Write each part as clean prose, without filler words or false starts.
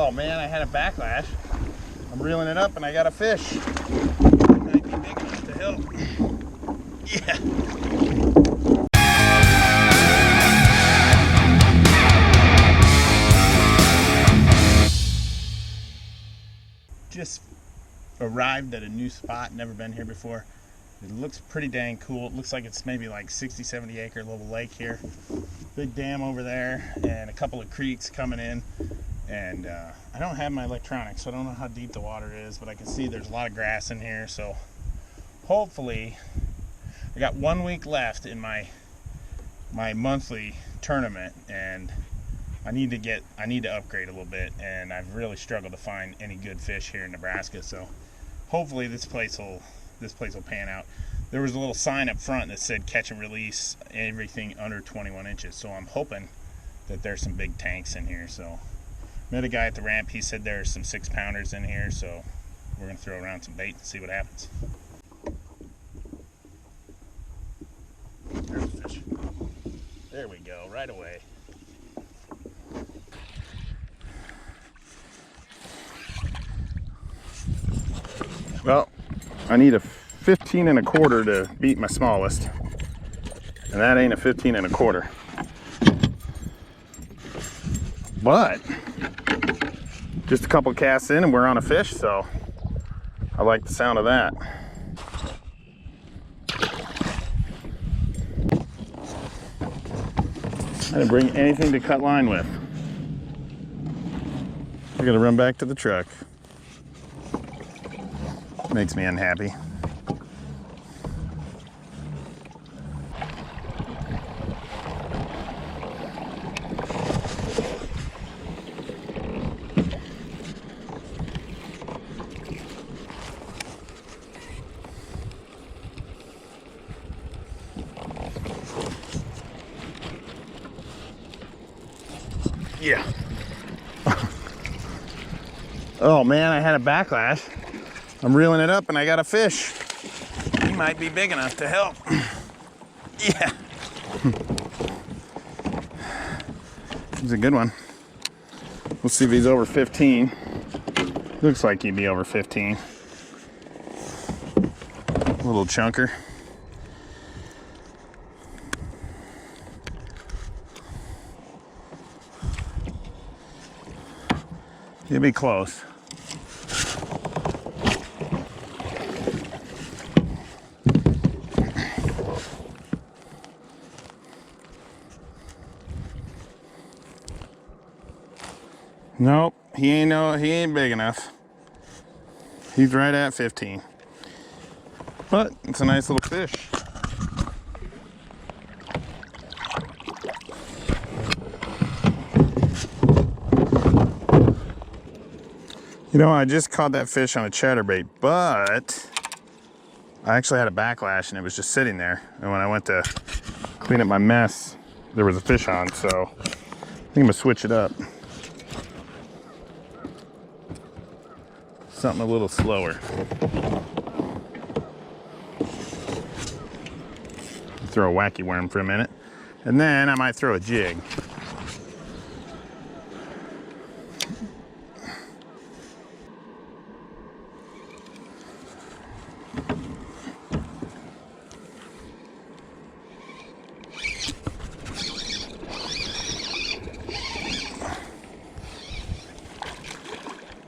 Oh man, I had a backlash. I'm reeling it up and I got a fish. It might be big enough to help. Yeah. Just arrived at a new spot, never been here before. It looks pretty dang cool. It looks like it's maybe like 60-70 acre little lake here. Big dam over there and a couple of creeks coming in. And I don't have my electronics, so I don't know how deep the water is, but I can see there's a lot of grass in here. So hopefully, I got 1 week left in my monthly tournament, and I need to upgrade a little bit, and I've really struggled to find any good fish here in Nebraska. So hopefully this place will pan out. There was a little sign up front that said catch and release everything under 21 inches. So I'm hoping that there's some big tanks in here. So met a guy at the ramp. He said there's some 6-pounders in here. So we're gonna throw around some bait and see what happens. There's a fish. There we go, right away. Well, I need a 15 1/4 to beat my smallest, and that ain't a 15 1/4. But just a couple casts in and we're on a fish, so I like the sound of that. I didn't bring anything to cut line with. I gotta run back to the truck. Makes me unhappy. Yeah. Oh man, I had a backlash. I'm reeling it up and I got a fish. He might be big enough to help. Yeah. He's a good one. We'll see if he's over 15. Looks like he'd be over 15. A little chunker. He'll be close. Nope, he ain't big enough. He's right at 15. But it's a nice little fish. You know, I just caught that fish on a chatterbait, but I actually had a backlash and it was just sitting there. And when I went to clean up my mess, there was a fish on, so I think I'm gonna switch it up. Something a little slower. Throw a wacky worm for a minute, and then I might throw a jig.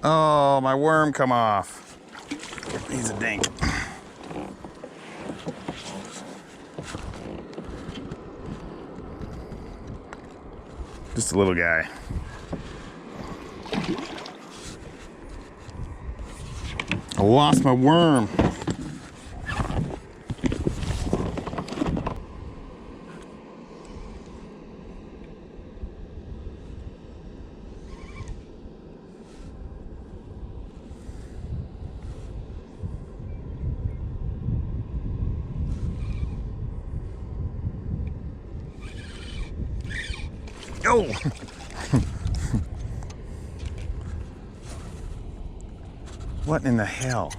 Oh, my worm come off. He's a dink. Just a little guy. I lost my worm. Oh! What in the hell?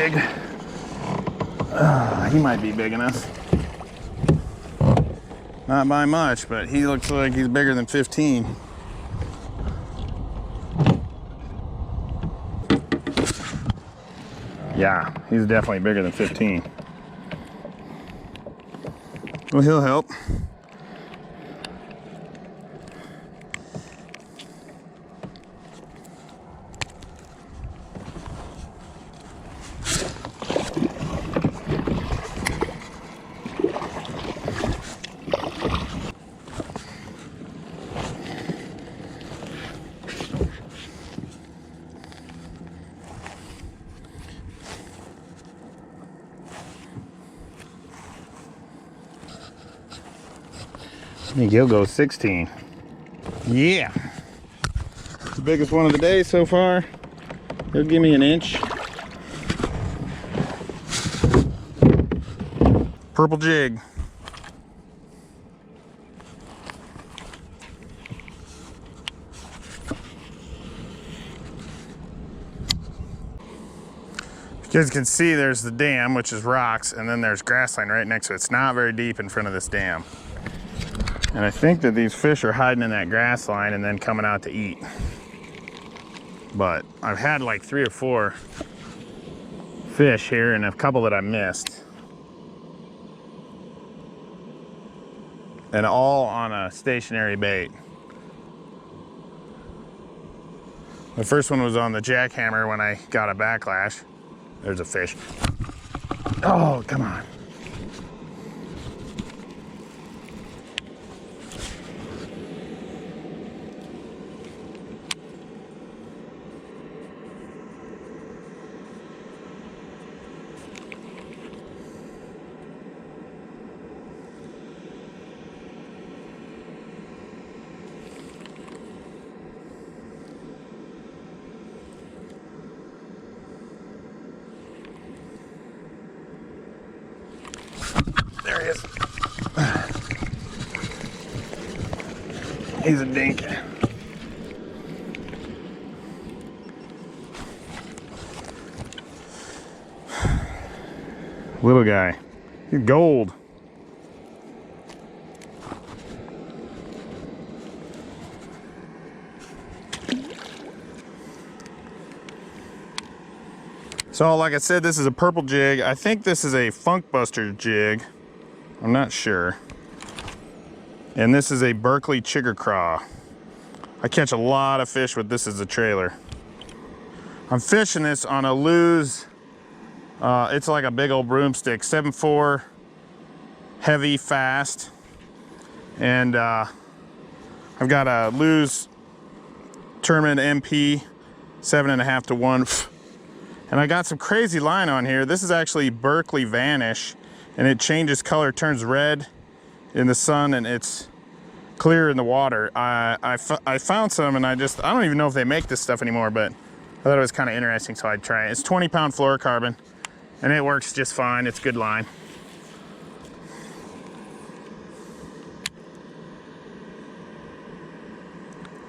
jig. He might be big enough. Not by much, but he looks like he's bigger than 15. Yeah, he's definitely bigger than 15. Well, he'll help. I think he'll go 16. Yeah. The biggest one of the day so far. He'll give me an inch. Purple jig. You guys can see there's the dam, which is rocks, and then there's grassland right next to it. It's not very deep in front of this dam. And I think that these fish are hiding in that grass line and then coming out to eat. But I've had like 3 or 4 fish here and a couple that I missed. And all on a stationary bait. The first one was on the jackhammer when I got a backlash. There's a fish. Oh, come on. There he is. He's a dink. Little guy. He's gold. So like I said, this is a purple jig. I think this is a Funk Buster jig. I'm not sure. And this is a Berkeley Chigger Craw. I catch a lot of fish with this as a trailer. I'm fishing this on a Lew's, it's like a big old broomstick, 7.4, heavy, fast. And I've got a Lew's Tournament MP, 7.5 to 1. And I got some crazy line on here. This is actually Berkeley Vanish, and it changes color, turns red in the sun, and it's clear in the water. I found some, and I don't even know if they make this stuff anymore, but I thought it was kind of interesting, so I'd try it. It's 20-pound fluorocarbon, and it works just fine. It's good line.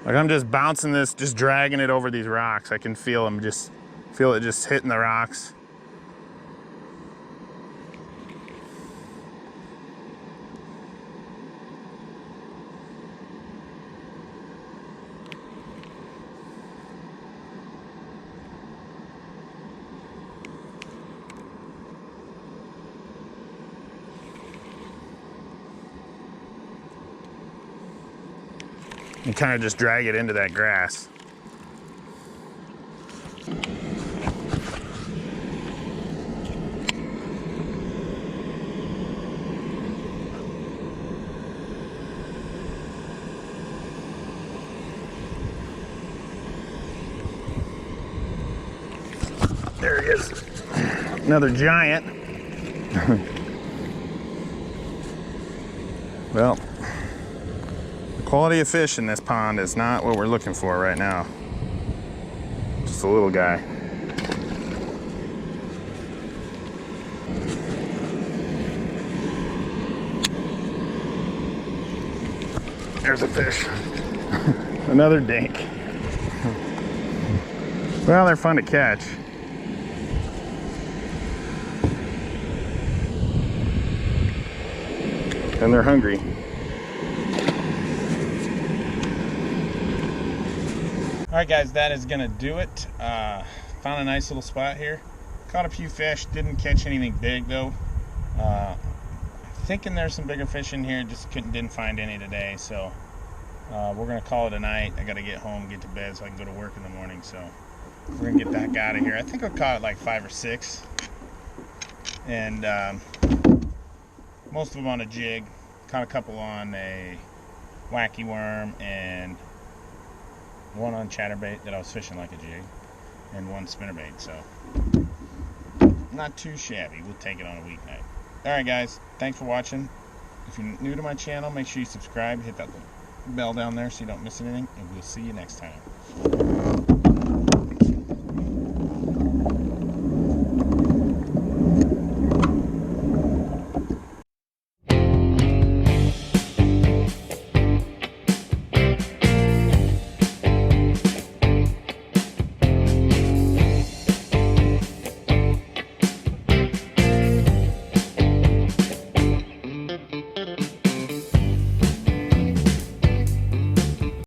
Like I'm just bouncing this, just dragging it over these rocks. I can feel them, feel it just hitting the rocks. And kind of just drag it into that grass. There he is. Another giant. Well, the quality of fish in this pond is not what we're looking for right now. Just a little guy. There's a fish. Another dink. Well, they're fun to catch. and they're hungry. All right, guys, that is gonna do it. Found a nice little spot here. Caught a few fish. Didn't catch anything big though. Thinking there's some bigger fish in here. Just didn't find any today. So we're gonna call it a night. I gotta get home, get to bed, so I can go to work in the morning. So we're gonna get back out of here. I think I caught like 5 or 6, and most of them on a jig. Caught a couple on a wacky worm and one on chatterbait that I was fishing like a jig, and one spinnerbait. So not too shabby. We'll take it on a weeknight. All right, guys, thanks for watching. If you're new to my channel, make sure you subscribe, hit that bell down there so you don't miss anything, and we'll see you next time.